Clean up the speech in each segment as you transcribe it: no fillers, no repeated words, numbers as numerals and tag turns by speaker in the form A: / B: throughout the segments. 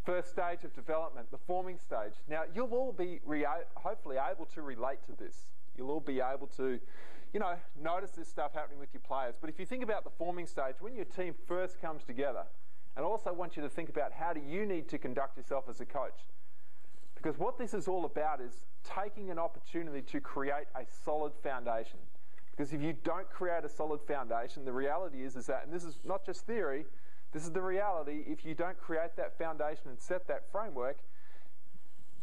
A: first stage of development, the forming stage. Now, you'll all be hopefully able to relate to this. You'll all be able to, notice this stuff happening with your players. But if you think about the forming stage, when your team first comes together, and also want you to think about how do you need to conduct yourself as a coach. Because what this is all about is taking an opportunity to create a solid foundation. Because if you don't create a solid foundation, the reality is that, and this is not just theory, this is the reality, if you don't create that foundation and set that framework,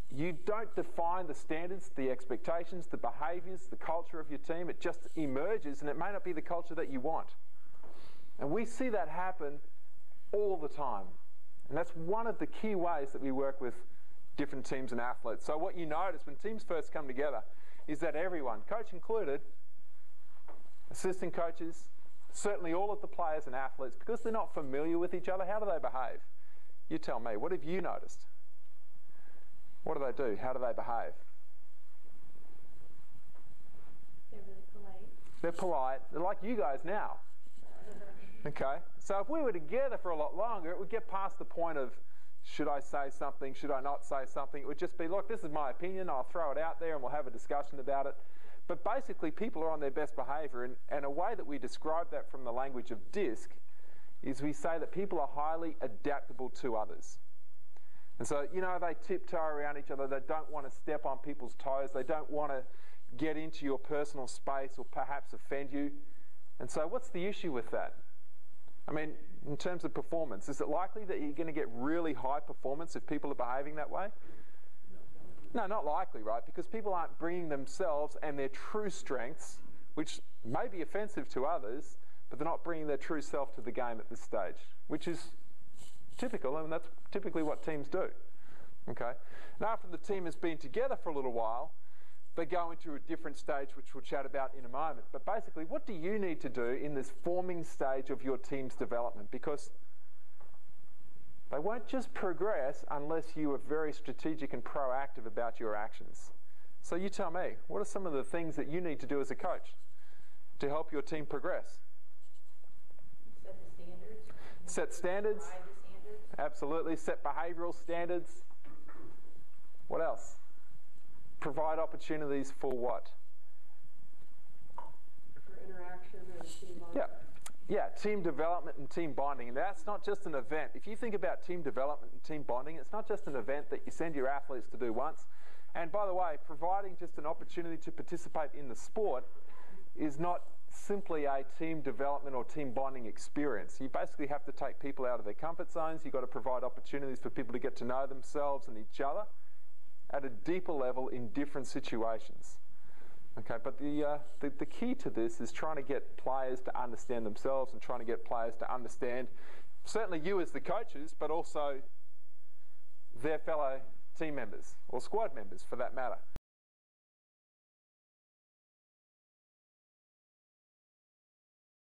A: you don't define the standards, the expectations, the behaviours, the culture of your team. It just emerges, and it may not be the culture that you want. And we see that happen all the time. And that's one of the key ways that we work with different teams and athletes. So what you notice when teams first come together is that everyone, coach included, assistant coaches, certainly all of the players and athletes, because they're not familiar with each other, how do they behave? You tell me, what have you noticed? What do they do? How do they behave?
B: They're really polite.
A: They're polite. They're like you guys now. Okay? So if we were together for a lot longer, it would get past the point of, should I say something? Should I not say something? It would just be, look, this is my opinion. I'll throw it out there and we'll have a discussion about it. But basically, people are on their best behaviour. And a way that we describe that from the language of DISC is we say that people are highly adaptable to others. And so, they tiptoe around each other. They don't want to step on people's toes. They don't want to get into your personal space or perhaps offend you. And so what's the issue with that? I mean, in terms of performance, is it likely that you're going to get really high performance if people are behaving that way? No, not likely, right? Because people aren't bringing themselves and their true strengths, which may be offensive to others, but they're not bringing their true self to the game at this stage, which is typical, and that's typically what teams do. Okay? And after the team has been together for a little while, they go into a different stage, which we'll chat about in a moment. But basically, what do you need to do in this forming stage of your team's development? Because they won't just progress unless you are very strategic and proactive about your actions. So you tell me, what are some of the things that you need to do as a coach to help your team progress?
B: Set the standards.
A: Set standards.
B: Provide the standards.
A: Absolutely. Set behavioural standards. What else? Provide opportunities for what?
C: For interaction and team bonding.
A: Yeah, team development and team bonding. And that's not just an event. If you think about team development and team bonding, it's not just an event that you send your athletes to do once. And by the way, providing just an opportunity to participate in the sport is not simply a team development or team bonding experience. You basically have to take people out of their comfort zones. You've got to provide opportunities for people to get to know themselves and each other at a deeper level in different situations. Okay, but the key to this is trying to get players to understand themselves and trying to get players to understand, certainly you as the coaches, but also their fellow team members or squad members for that matter.